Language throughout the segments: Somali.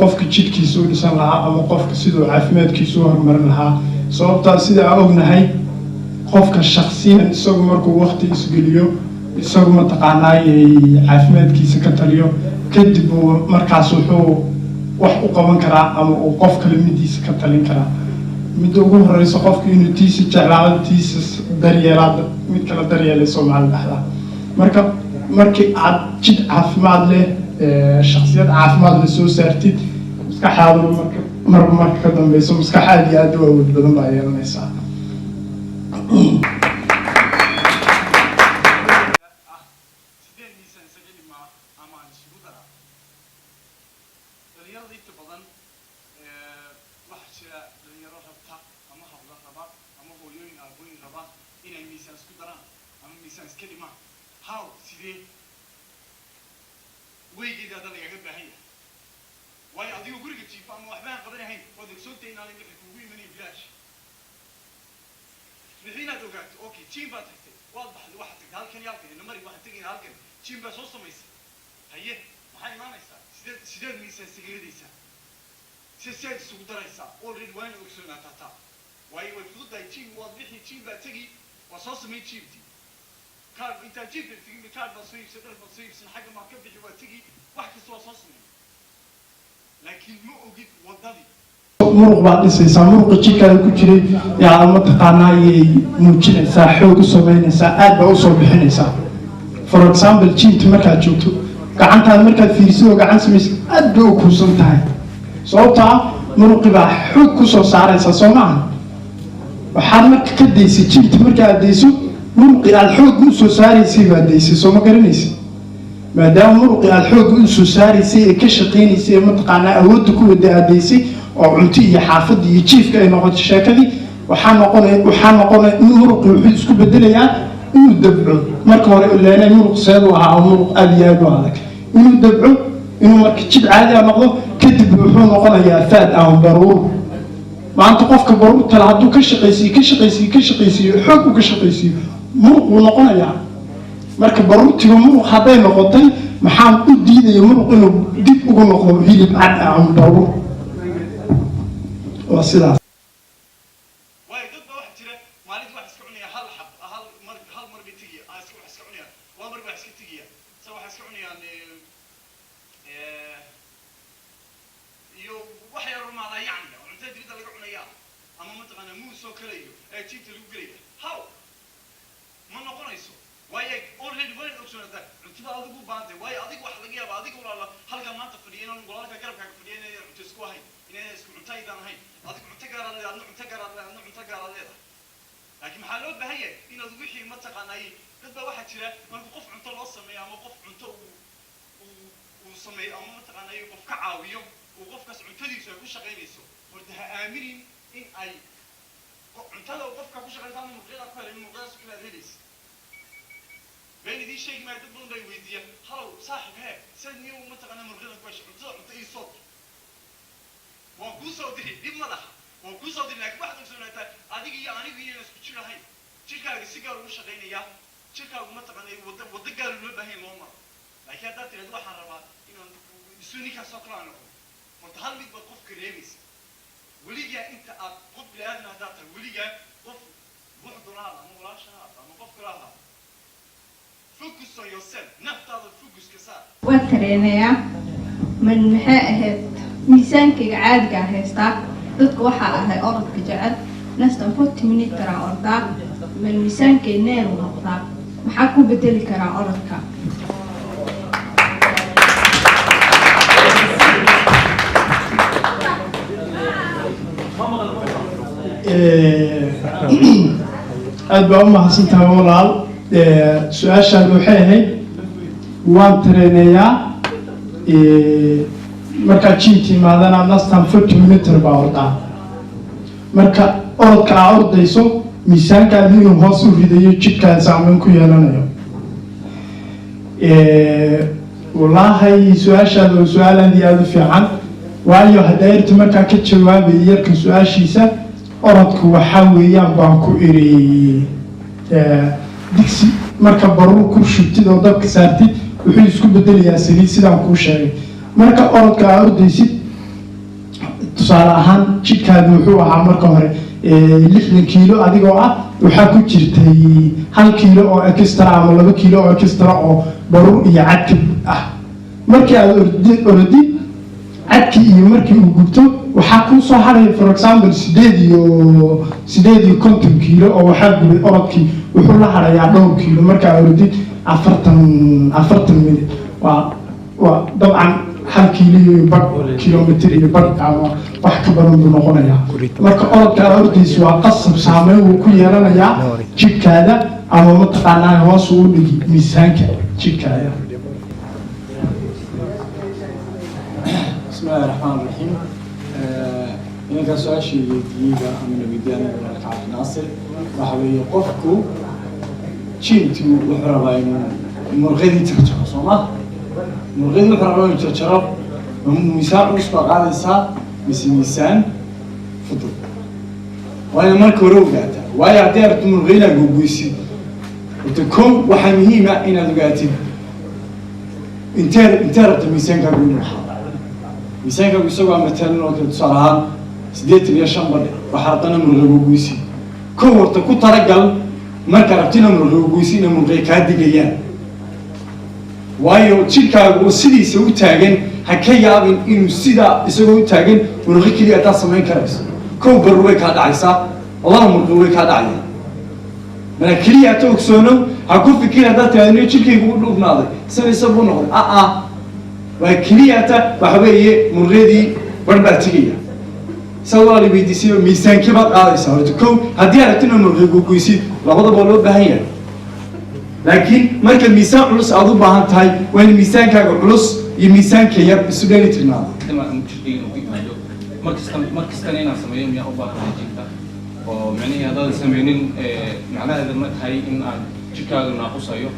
qofka jidhkiisa u dhisan lahaa ama qofka sidoo caafimaadkiisa u horumarin lahaa sababtaa sida aan ognahay qofka shakhsiyan isagu markuu waqti isgeliyo isagu mataqaanaayay caafimaadkiisa ka taliyo kadib markaas wuxuu wax u qaban karaa ama uu qof kale midiisa ka talin karaa midda ugu horeysa qofka inuu tiisa jeclaado tiisa daryeelaad mid kala daryeelay Soomaali dhexda markii aad jid caafimaad leh shakhsiyad caafimaad leh soo saartid maskaxaadu marka ka dambayso maskaxaad iyo aad u awood badan baa yeelanaysaa muruq baad dhisaysaa muruqa jidhkaada ku jiray yaa mataqaanaayay muujinaysaa xoog u samaynaysaa aad baa u soo bixinaysaa for example jimta markaad joogto gacantaada markaad fiiriso gacan samaysid aad bay u kuusan tahay sababtaa muruqi baa xoog ku soo saaraysaa soo maaha waxaad marka ka daysay jimta markaad dayso muruqi aad xoog u soo saaraysay baad daysay soo ma garanaysid maadaama muruqi aad xoog u soo saaraysay ee ka shaqaynaysay ee mataqaanaa awoodda ku wada aad daysay oo cunto iyo xaafadda iyo jiifka ay noqoto sheekadii waxaa noqonaya in muruqi wuxuu isku bedelayaa inuu dabco marka hore leenay muruq seedu ahaa oo muruq aad iyo aad u adag inuu dabco inuu marka jid caadi ah noqdo kadib wuxuu noqonayaa faad ama baruur maanta qofka baruurta hadduu ka shaqaysiiyo xoog u ka shaqaysiiyo muruq wuu noqonayaa marka baruurtiga muruq hadday noqotay maxaan u diidaya muruq inuu dib ugu noqdo hilib cad ah ama baruur وسيلة. وايد ضد واحد ترى مالك واحد سكونية هل حب هل مر بتجي أسكون سكونية وامر واحد سكتجي سوى سكونية يعني يو واحد يروم على يعني وأنت تريد تلقى عنيا أما مثلا مو سو كليه تيجي تلقى كليه هاو ما نقول يسوع وايد already وين أقصد هذا أنت بقى أديك بعد وايد أديك واحد لقيه بعديك ولا هل كمان تفرينا نقول لك كرب كفرينا تسكوا هاي إنه سكون تايدا هاي أديك معتقر على لكن محلول بهية إنه ذبيحي منطقة أي قد واحد شراء ما بقف عن طول الصمي أما بقف عن طول وصمي أما منطقة أي بقف كعاوية وقف كاس عن تدي سوى كل شغال يسوى وردها آمرين إن أي عن تلا وقف كل شغال ثاني مغير أكبر من مغير سكلا ذليس بين دي شيء ما يدبون ده ويديه هاو صاحب هاي سني ومنطقة أنا مغير أكبر عن تأي صوت وقوسه ده دي ملها وقوسه ده لك واحد من سنة أديك يعني بيجي نسكتشله هاي شركة السيجار وش غينيا شركة ومنطقة ودقار اللي هي لوما لكن هذا ترى ده حربا إنه سوني كسكرانه فتهل بيت بقف كريميس وليجا أنت قف لأن هذا وليجا قف بحضرها مو ولا شهادة مو قف كراها focus on yourself نفترض focus كسر وترينيا من هاد ميزانك عادي هيستا dadku waxa ahay orodka jecel nastan 40 minute kara orda من ميزانك neer u noqdaa maxaa ku bedeli kara orodka aad baa u mahadsantahay walaal su-aashaan waxay ahayd waan tareenayaa markaa jiimka imaadana nastan 40 minute baa ordaa marka orodka aa ordayso miisaankaada inuu hoos u ridayo jidhkaada saameyn ku yeelanayo wallaahi su-aashaada waa su-aal aad iyo aada u fiican waayo haddaayirta markaa ka jawaabaya yarka su-aashiisa orodku waxaa weeyaan baan ku iri digsi marka baruur ku shubtid oo dabka saartid wuxuu isku bedelayaa saliid sidaan kuu sheegay marka orodka aa ordaysid tusaale ahaan jidhkaadu wuxuu ahaa marka hore 60 kiilo adigoo ah waxaa ku jirtay 1 kiilo oo extra ama 2 kiilo oo extra oo baruur iyo cadkib ah markii aad orodid cadkii iyo markii uu gubto waxaa kuu soo haray for example 8 iyo 50 kiilo oo waxaa gubay orodkii wuxuu la harayaa 2 kiilo markaa orodid 40 minute waa dabcan 1 kiilo iyo badh kilomitir iyo badh ama wax ka badan buu noqonayaa marka orodka ordiis waa qasab saameyn uu ku yeelanayaa jidhkaada ama mataqaanaa hoos u dhigi miisaanka jidhkaada. بسم الله الرحمن الرحيم. إن كان سؤال شيء جديد من البداية من الكعب ناصر وحبي يقفكو شينتو وحرباين مرغدي ترجع صوما مرغدي وحرباين ترجع ومسار مسبق على الساعة مسميسان فضل وأنا مركو روجاتا ويا تعرف مرغينا جوجيسي وتكون وحميمة إن دقاتي انتر تميسان كابين الحال miisaanka isagoo aan matalan oo kale tusaale ahaan 85 badhe waxaa haddana murqagu goysi kow horta ku talagal marka rabtina murqagu goysina murqay kaa digayaan waayo jidhkaagu oo sidiisa u taagan ha ka yaabin inuu sidaa isagoo u taagan murqi keliya taa samayn karayso kow baru way kaa dhacaysaa laba murqi way kaa dhacayaan mana keliya ta ogsoonow ha ku fikir haddaad taadino jidhkaygu u dhuubnaaday isagu noqday وكلياتا وحبيه مرغدي برباتية سواء اللي بيديسي ميزان كبار قاضي سويت كم هدي عرفتنا مرغدي كويسي لابد بقوله بهيا لكن ما كان ميزان علوس أضو بهان تاي وين ميزان كعلوس يميزان كياب السوداني ترنا. لما مشترين وكيل مركز تانينا سميهم يا أبا خليجيتا ومعني هذا سمينين معناه هذا ما هاي إن شكاغو ناقص أيوه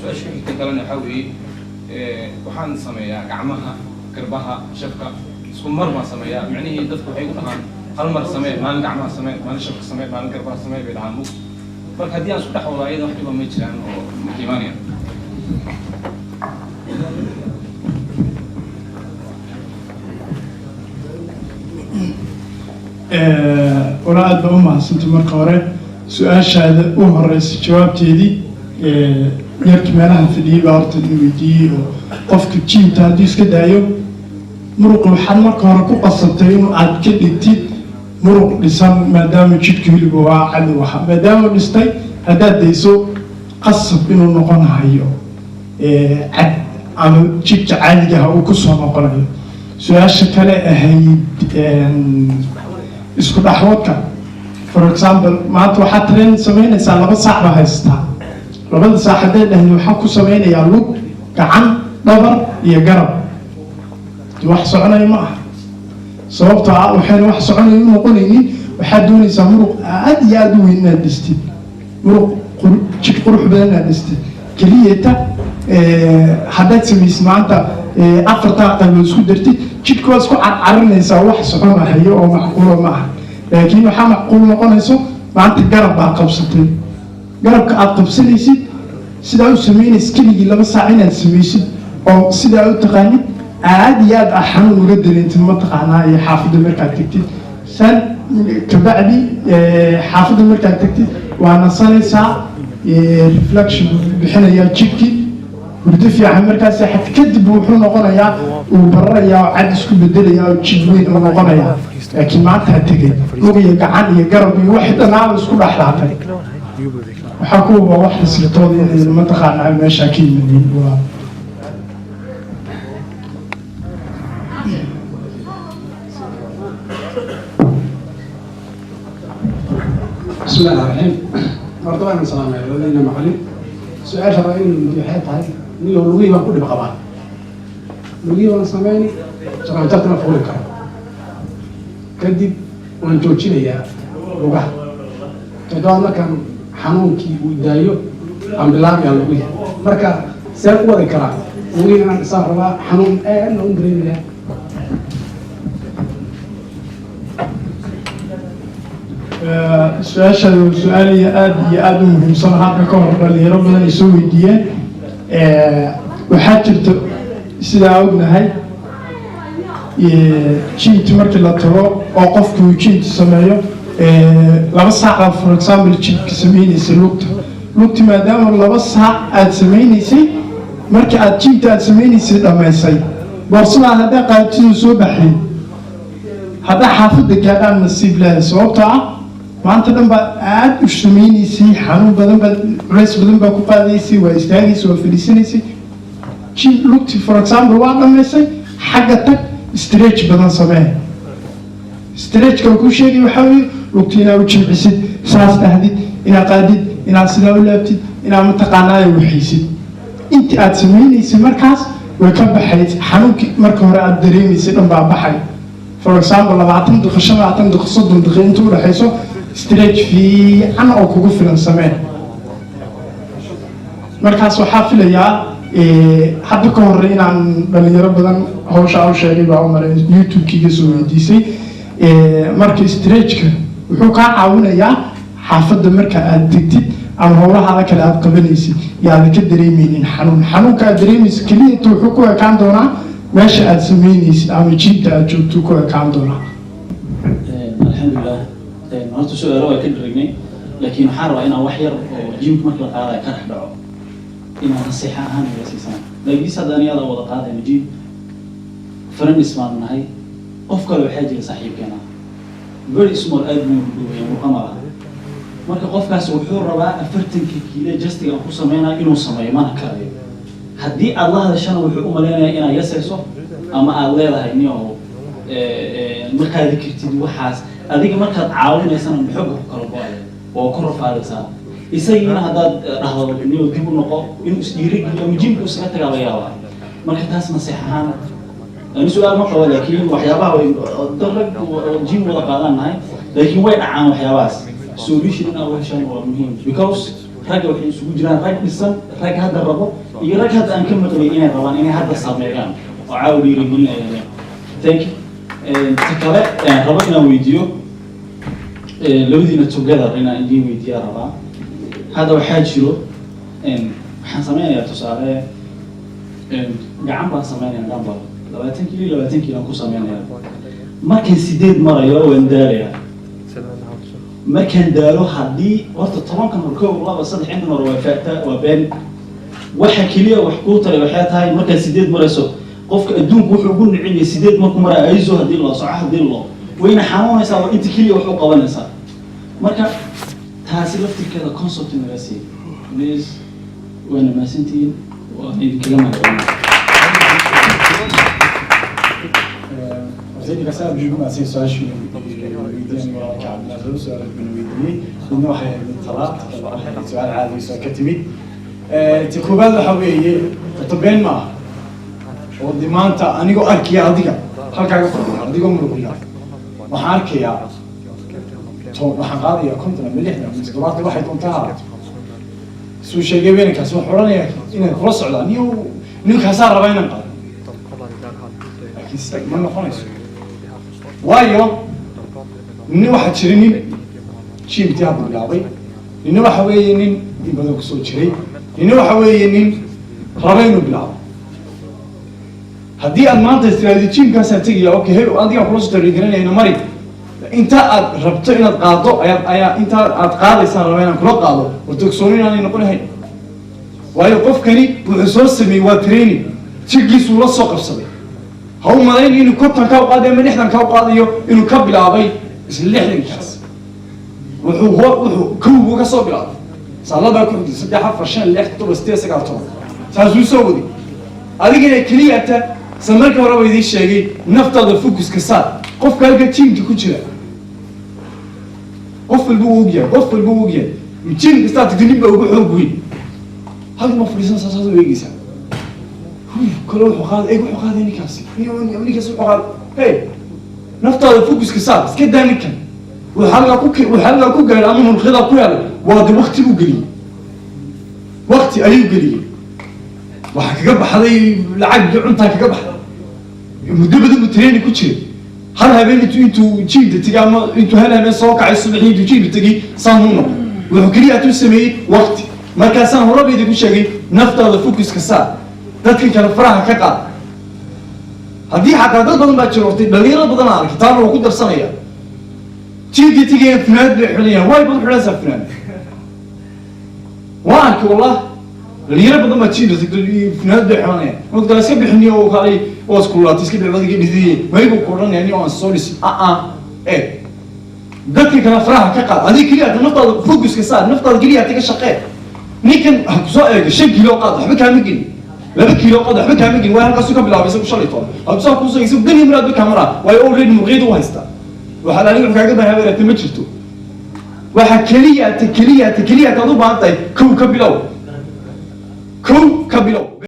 سؤال شيء كتلنا حوي waxaan sameeyaa gacmaha garbaha shafka isku mar ma sameeyaa macnaheedu dadku waxay u dhahaan hal mar samee maalin gacmaha samee maalin shafka samee maalin garbaha samee bay dhahaan marka haddii aan isku dhex wado ayada wax dhiba ma jiraan oo makiimaanaya wala aad baa u mahadsantahay marka hore su-aashaada u horeysa jawaabteedii yarkii meelaha fadhiyay baa horta in weydiiyey oo qofka jiimta hadduu iska daayo muruq waxaad marka hore ku qasabtay in aad ka dhigtid muruq dhisan maadaama jidhka weliba waa cadow ahaa maadaama dhistay haddaad dayso qasab inuu noqonahayo cad ama jidhka caadigaha uu kusoo noqonayo su-aasha kale ahayd isku dhaxwadka for example maanta waxaad train samaynaysaa 2 saac baa haystaa 2 saac haddee dhahni waxaan ku samaynayaa lug gacan dhabar iyo garab wax soconaya ma aha sababtoo ah waxayna wax soconaya u noqonaynin waxaad doonaysaa muruq aad iyo aad u weyn inaad dhistid muruq jidh qurux badan inaad dhistid keliyata haddaad samaysid maanta 4 qaybood isku dartid jidhka waa isku carcarinaysaa wax soconahayo oo macquulo ma aha laakiin waxaa macquul noqonayso maanta garab baa qabsatay garabka aad qabsanaysid sidaa u samaynaysid keligii 2 saac inaad samaysid oo sidaa u taqaanid aad iyo aad xanuun uga dareentid mataqaanaa iyo xaafadda markaad tagtid san kabacdi xaafadda markaad tagtid waa nasanaysaa reflection bixinayaa jidhkii hurdo fiican markaas xad kadib wuxuu noqonayaa uu bararayaa oo cad isku bedelayaa oo jidh weyn uu noqonayaa laakiin maanta ha tegay lug iyo gacan iyo garab iyo wax dhanaaba isku dhexlaatay waxaa kuwa wax xislatooda inay mataqaanaa meesha ka yimaadeen waa بسم الله الرحمن الرحيم. مرتبا السلام عليكم ولدينا معلم سؤال شرعي من حياتها من لو لغيه ما كل بقبان لغيه وانا سامعني شرعي تاتنا فوق الكرم كدب وانا جوجين يا لغه كدوانا كان حنونكي ودايو عم بلام يا لغيه مركا سير ودا كرا لغيه انا صار ربا حنون انا ندري له su-aasha su-aal iyo aada u muhiimsan halka ka hor dhalinyaro badan ay soo weydiiyeen waxaa jirta sidaa ognahay jiimti markii la tago oo qofku uu jiimti sameeyo 2 saac for example jiimka sameynaysa lugti maadaama 2 saac aad sameynaysay markii aad jiimta aad sameynaysay dhamaysay boorsada hadda qaybtiisu soo baxay hadda xaafadda gaadhaan nasiib leh sababtoo ah maanta dhan baa aad u sameynaysay xanuun badan baa race badan baa ku qaadaysay waa istaagaysay waa fadhiisanaysay lugti for example waa dhamaysay xagga tag stretch badan samee stretchka ku sheegay waxa weeye lugti inaad u jimcisid saas dhahdid inaad qaadid inaad sidaa u laabtid inaad mataqaanaa waxaysid intii aad sameynaysay markaas way ka baxayd xanuunkii marka hore aad dareemaysay dhan baa baxay for example 20 daqiiqo 30 daqiiqo 30 daqiiqo inta u dhaxayso stretch fiican oo kugu filan samee markaas waxaa filayaa hadda ka hor inaan dhalinyaro badan hawsha u sheegay baa u maray YouTube-kiga soo weydiisay marka stretchka wuxuu kaa caawinayaa xaafadda marka aad degtid ama howlaha kale aad qabanaysid yaad ka dareemaynin xanuunka aad dareemaysid kaliya inta wuxuu ku ekaan doonaa meesha aad sameynaysid ama jiibta aad joogto ku ekaan doonaa alxamdulilah horta su-aalo waa ka dharagnay laakiin waxaan rabaa inaan wax yar oo jiimka marka la qaadaya ka dhex dhaco inaan nasiixa ahaan uga siisana laakiin hadda aniyaada wada qaadayna jiim friends baan nahay qof kale waxaa jira saaxiibkeena very small aad buu duwaya muqama ah marka qofkaas wuxuu rabaa 40 kiilo justiga ku sameynaa inuu sameeyo mana karayo haddii aad la hadashana wuxuu u maleynayaa inaad yasayso ama aad leedahay niyo ma qaadi kartid waxaas adiga markaad caawinaysana maxooga ku kala go-ay oo ku rafaadaysaa isagiina haddaad dhahdo niyo dib u noqo inuu isdhiirigeliyo ama jiimka isaga tagaa laga yaabaa marka taas nasiix ahaan ani su-aal ma qabo laakiin waxyaabaha way darag jiim wada qaadan nahay laakiin way dhacaan waxyaabahaas solution in aan heshaan waa muhiim because ragga waxay isugu jiraan rag dhisan rag hadda rabo iyo rag hadda aan ka maqlay inay rabaan inay hadda sameeyaan oo caaw dhiirigelinayaan thank you takale rabo inaan weydiiyo labadiina together inaan idiin weydiiyaa rabaa hadda waxaa jiro waxaan sameynayaa tusaale gacan baan sameynaya dhamba 20 kiilo aan ku sameynaya markaan 8 marayo waan daalayaa markaan daalo haddii horta 10 kan markoo 2 3 inta mar waa faata waa been waxa kaliya wax ku taray waxay tahay markaan 8 marayso qofka adduunku wuxuu ugu niciyay 8 markuu maraa ayso hadii loo soco hadii loo wayna xanuunaysaa oo inta kaliya wax u qabanaysaa marka taasi laftirkeeda concept in laga sii please wana maasantiin waa idinkaga mahadcelin زي ما سأل بيجوا مع سياسة شو ويدين وكعب نازل سؤال بنويدي إنه واحد من طلعت سؤال عادي سؤال كتبي تكوبال حويه طبعا ما ودمان تا أنا جو أركيا أديك هالكا أديك مرويا وحاركيا تو وحقاضي كنت أنا مليحنا من سكرات واحد انتهى سو شيء بينك سو حراني إنه خلاص على نيو كسر بيننا لكن ما نخونس وايو nin waxa jiray nin jiimtii hadda bilaabay nin waxa weeye nin dibadda ku soo jiray nin waxa weeye nin raba inuu bilaabo haddii aad maanta istiraatiijiinkaas aad tegayaa okay hey adiga kula soo tariiganayna mari inta aad rabto inaad qaado ayaa inta aad qaadaysan raba inaad kula qaado wartogsooni inaanay noqonahayn waayo qofkani wuxuu soo sameeyey waa training jigiisu la soo qabsaday هو ملاين إنه كتر كاو قادم من إحنا كاو قاضيه إنه كبل عبي بس اللي إحنا كاس وهو كوب وكسر بلاد صار بقى كل صدق حرف عشان اللي إحنا بس تيسك على طول سازو سودي هذه كده كلية أنت سمرك ورا ويدي الشيء نفترض الفوكس كسر قف كالك تيم تكوتشلا قف البوجيا تيم كسر تدني بوجوي هذا ما فريسان سازو يجيسا كل واحد واحد نكاسي نكاسي واحد هاي نفترض الفوكس كساد كده نكن والحلقة كوكا الأمر من الخضر كلها وهذا وقت وقلي وقت أيو قلي وحكي قبح هذا العقد عنتها كقبح مدبر تريني كوتشي هل هبين انتو جيب تجي انتو هلا من صوقع الصبحين انتو جيب تجي صامونا وحكي تسمي وقت ما كان سان ربي يدك شيء نفترض الفوكس كساد dadkan kale faraha ka qaad haddii xataa dad badan baa jira hortay dhalinyaro badan aan arkay taana waa ku darsanaya jiilkii tigayaan funaanad bay xidhanayaan way badan xidhanaysaa funaanad waa arkay wallah dhalinyaro badan baa jiilka funaanad bay xidhanayaan marka iska bixiniyo oo kaalay oo iskuulaatay iska bixbadiga dhidiyay maygu ku odhanaya nin aan soo dhisi dadka kale faraha ka qaad adiga keliya aad naftaada focuska saar naftaada keliya aad ka shaqee ninkan ha kusoo eego 5 kiilo qaad waxba kaama gelin 2 kiilo qaad waxba kaama gelin waa halkaas ka bilaabay isagu shalay toon hadda ku soo isagu gani muraad kamera way already muqeed u haysta waxa la aniga kaaga baahan weerarta ma jirto waxa keliya aad u baahan tahay kow ka bilow